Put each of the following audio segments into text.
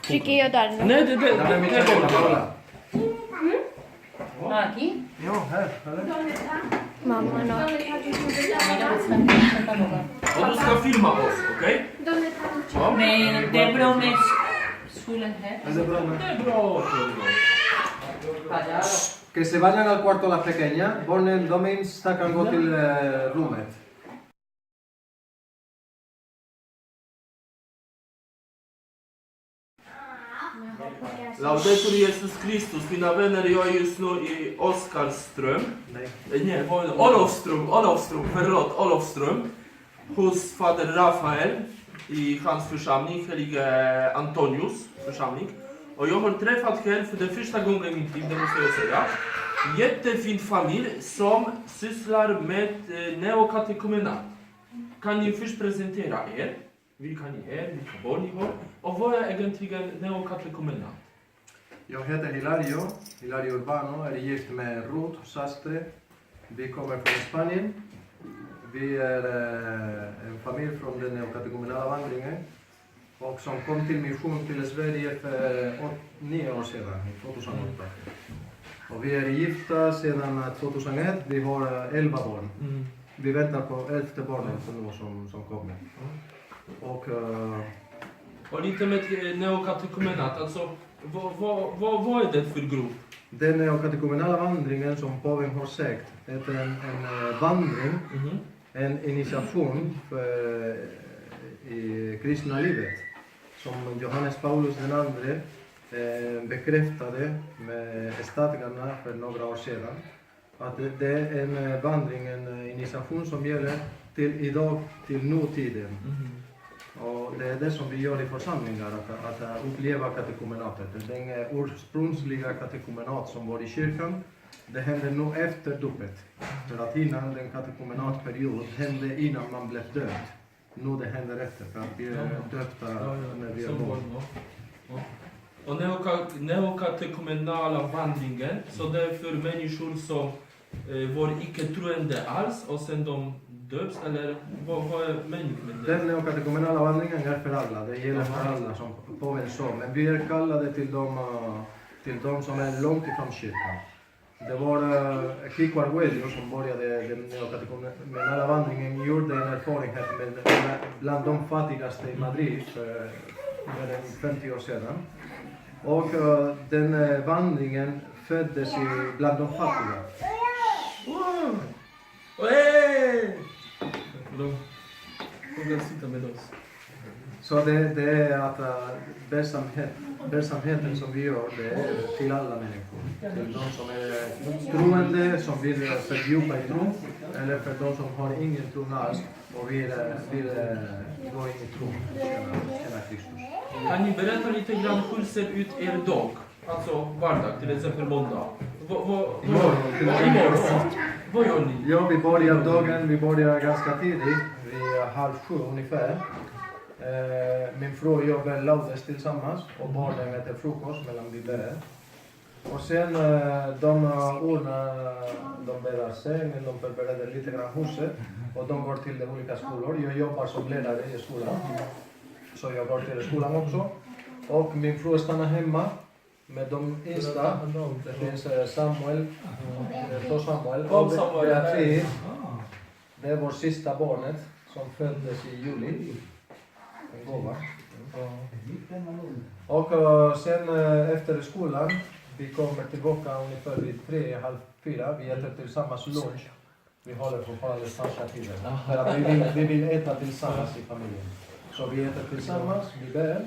Fiquei eu dar, não? Nej, det är bara. Aquí. Jo, här. Eller? Mamma, no. Och du ska filma oss, okej? Ja. Men de bromes suelen ser. Es de broma. Det är bra. Que se vayan al cuarto las pequeñas. Barnen, de minst kan gå till rummet. Laudetur Jesus Kristus, mina vänner, jag är just nu i Oskarström. Nej, Olofström, förlåt, Olofström. Hos fader Rafael i hans församling, helige Antonius församling. Och jag har träffat här för den första gången i mitt liv, det måste jag säga. Jättefin familj som sysslar med neokatekomenat. Kan ni först presentera er? Vilka ni är, vilka barn ni har och vad är egentligen neokatekomenat? Jag heter Hilario Urbano, är gift med Ruth Sastre. Vi kommer från Spanien. Vi är en familj från den neokatekomenala vandringen och som kom till mission till Sverige för 9 år sedan, 2008. Och vi är gifta sedan 2001, vi har 11 barn. Vi väntar på 11:e barnet som kommer. Och lite med neokatekomenat, alltså vad är det för grupp? Den neokatekomenala vandringen som påven har sagt är en vandring, en initiation för i kristna livet. Som Johannes Paulus II bekräftade med stadgarna för några år sedan. Att det är en vandring, en initiation som gäller till idag, till nutiden. Och det är det som vi gör i församlingar, att uppleva katekomenatet. Den ursprungliga katekomenat som var i kyrkan, det hände nu efter dopet. För att innan den katekomenatperiod hände innan man blev död. Nu det händer efter, för att vi är döpta när vi är barn. Och neokatekomenala vandringen, så det är för människor som var icke-troende alls och sen de döps, eller vad är meningen med det? Den neokatekomenala vandringen är för alla, det gäller för alla som påven sa. Men vi är kallade till de som är långt ifrån kyrkan. Det var Kiko Arguello som började den neokatekomenala vandringen, gjorde en erfarenhet bland de fattigaste i Madrid för 50 år sedan. Och den vandringen föddes bland de fattiga. Wow! Hey! De kan sitta med oss. Så det är att verksamheten som vi gör, det är till alla människor. Till de som är troende, som vill fördjupa i tro, eller för de som har ingen tro alls och vill gå in i tro, känna Kristus. Kan ni berätta lite grann hur ser ut er dag? Alltså vardag, till exempel måndag. Vad gör ni? Ja, vi börjar ganska tidigt, vid 6:30 ungefär. Min fru och jag ber laudes tillsammans och barnen äter frukost medan vi ber. Och sen de bäddar sängen, de förbereder lite grann huset och de går till de olika skolor. Jag jobbar som ledare i skolan, så jag går till skolan också. Och min fru stannar hemma med de yngsta. Det finns Samuel och Beatrice. Det är vår sista barnet som föddes i juli. En gåva. Och sen efter skolan, vi kommer tillbaka ungefär vid 3:30. Vi äter tillsammans lunch. Vi håller fortfarande spanska tiden. För att vi vill äta tillsammans i familjen. Så vi äter tillsammans, vi ber.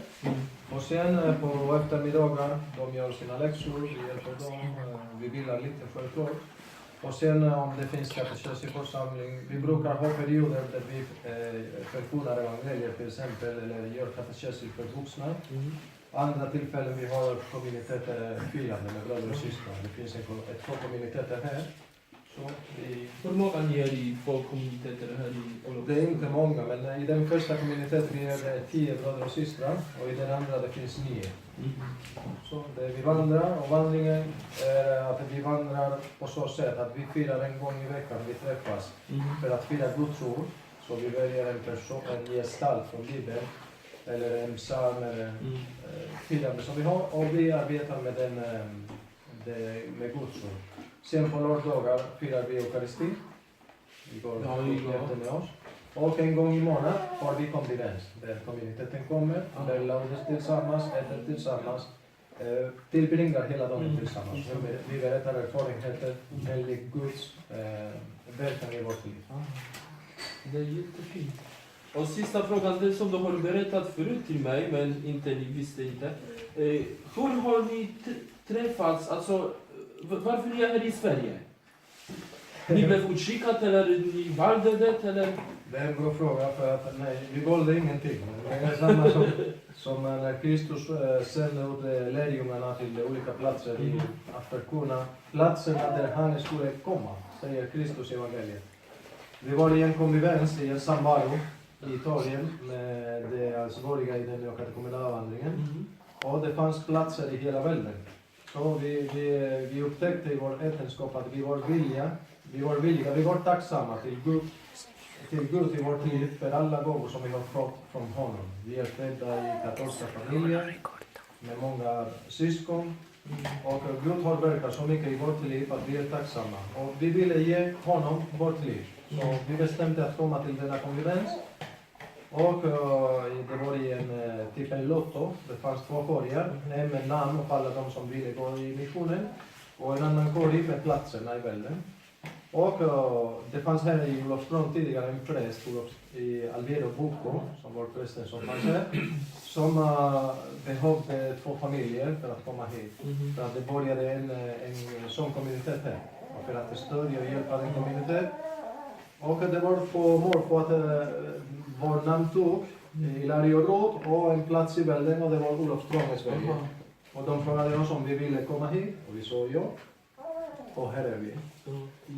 Och sen på eftermiddagar, de gör sina läxor, vi hjälper dem, vi vilar lite självklart. Och sen om det finns katekes i församling, vi brukar ha perioder där vi förkunnar evangeliet till exempel, eller gör katekes för vuxna. Andra tillfällen vi har kommuniteter firande med bröder och systrar. Det finns två kommuniteter här. Hur många ni är i två kommuniteter här i Olofström? Det är inte många, men i den första kommuniteten är det 10 bröder och systrar och i den andra det finns 9. Så det vi vandrar, och vandringen är att vi vandrar på så sätt att vi firar en gång i veckan, vi träffas för att fira Guds ord. Så vi väljer en gestalt från Bibeln, eller en psalm, eller firande som vi har och vi arbetar med den med Guds ord. Sen på lördagar firar vi Eukaristi. Vi går efter med oss. Och en gång i månaden har vi konvivens. Där kommuniteten kommer, där laudes tillsammans, äter tillsammans, tillbringar hela dagen tillsammans. Vi berättar erfarenheter enligt Guds verkan i vårt liv. Det är jättefint. Och sista frågan, det som du har berättat förut till mig, men inte ni visste inte. Hur har ni träffats? Alltså, varför är jag här i Sverige? Ni blev utskickade eller ni valde det? Eller? Det är en bra fråga för att nej, vi valde ingenting. Det är samma som när Kristus sände ut lärjungarna till olika platser i att förkunna platserna där han skulle komma, säger Kristus i evangeliet. Vi var i en konvivens i San Varo i Italien med de ansvariga i den neokatekomenala vandringen. Och det fanns platser i hela världen. Så vi upptäckte i vår äktenskap att vi var tacksamma till Gud i vårt liv för alla gåvor som vi har fått från honom. Vi är födda i katolska familjer med många syskon. Och Gud har verkat så mycket i vårt liv att vi är tacksamma. Och vi ville ge honom vårt liv. Så vi bestämde att komma till denna konvivens. Och det var i typ en lotto. Det fanns 2 korgar. En med namn och alla de som ville gå i missionen. Och en annan korg med platserna i världen. Och det fanns här i Olofström tidigare en präst i Alvero Bucco, som var prästen som fanns här, som behövde 2 familjer för att komma hit. För att det började en sån kommunitet här. Och för att stödja och hjälpa den kommunitet. Och det var på mål på att vår namn tog i Lariorod och en plats i världen och det var Olofström i Sverige. Och de frågade oss om vi ville komma hit och vi sa ja. Och här är vi.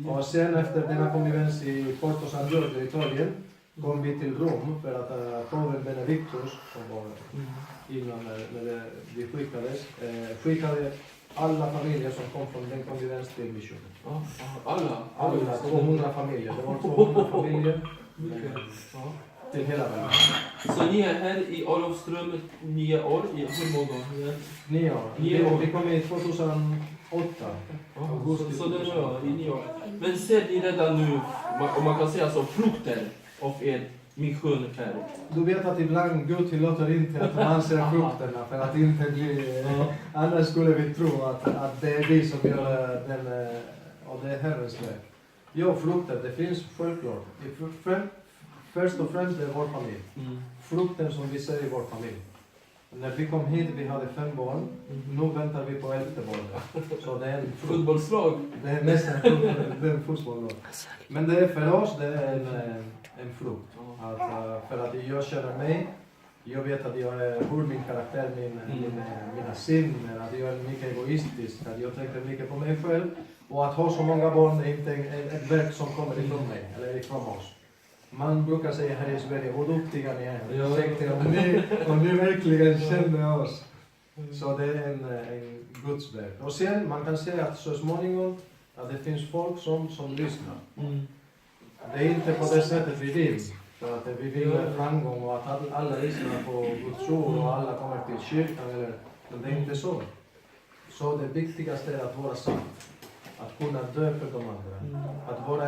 Och sen efter denna konvivens i Porto San Giorgio i Italien kom vi till Rom för att påven Benedictus, som var innan när vi skickade alla familjer som kom från den konvivens till missionen. Alla 200 familjer. Det var 200 familjer till hela världen. Så ni är här i Olofström 9 år? Hur många? 9 år. Vi kom i 2008. Så det var i 9 år. Men ser ni redan nu, om man kan säga så, frukter av er mission här? Du vet att ibland Gud tillåter inte att man ser frukterna för att inte bli... Annars skulle vi tro att det är vi som gör den... Och det är Herrens verk. Ja, frukter, det finns självklart. Först och främst är vår familj. Frukten som vi ser i vår familj. När vi kom hit, vi hade 5 barn. Nu väntar vi på 11:e barnet. Så det är en fotbollslag. Det är nästan en fotbollslag. Men det är för oss, det är en frukt. För att jag känner mig, jag vet att jag hur min karaktär, mina sinnen, att jag är mycket egoistisk, att jag tänker mycket på mig själv. Och att ha så många barn är inte ett verk som kommer ifrån mig, eller ifrån oss. Man brukar säga här i Sverige, vad duktiga ni är. Jag tänkte om ni verkligen känner oss. Så det är en Guds verk. Och sen man kan säga att så småningom att det finns folk som lyssnar. Det är inte på det sättet vi vill. För att vi vill framgång och att alla lyssnar på Guds ord och alla kommer till kyrkan. Men det är inte så. Så det viktigaste är att vara sant. Att kunna dö för de andra. Att vara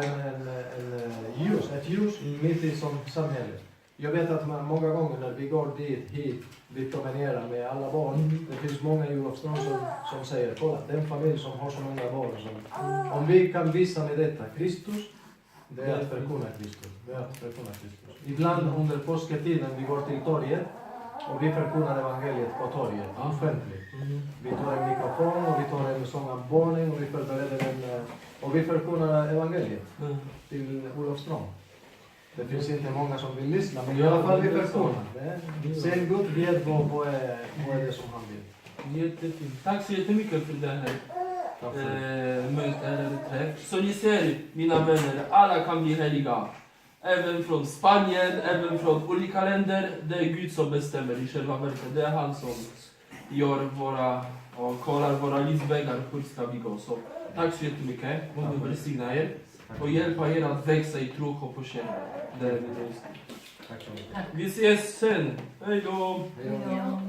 ett ljus mitt i samhället. Jag vet att många gånger när vi går hit, vi promenerar med alla barn. Det finns många i Olofström som säger, kolla, den familj som har så många barn. Om vi kan visa med detta Kristus, det är att förkunna Kristus. Ibland under påsketiden vi går till torget och vi förkunnar evangeliet på torget, offentligt. Vi tar en mikrofon och vi tar en sång av barnen och vi förbereder och vi förkunnar evangeliet till Olofström. Det finns inte många som vill lyssna, men i alla fall vi förkunnar. Sen Gud vet vad är det som han vill. Jättefint. Tack så jättemycket för den här träff. Så ni ser, mina vänner, alla kan bli heliga. Även från Spanien, även från olika länder. Det är Gud som bestämmer i själva verket. Det är han som gör och kollar våra livsvägar, hur ska vi gå. Så tack så jättemycket. Må du välsigna er och hjälpa er att växa i tro och på kärlek. Det är det. Vi ses sen. Hej då! Ja.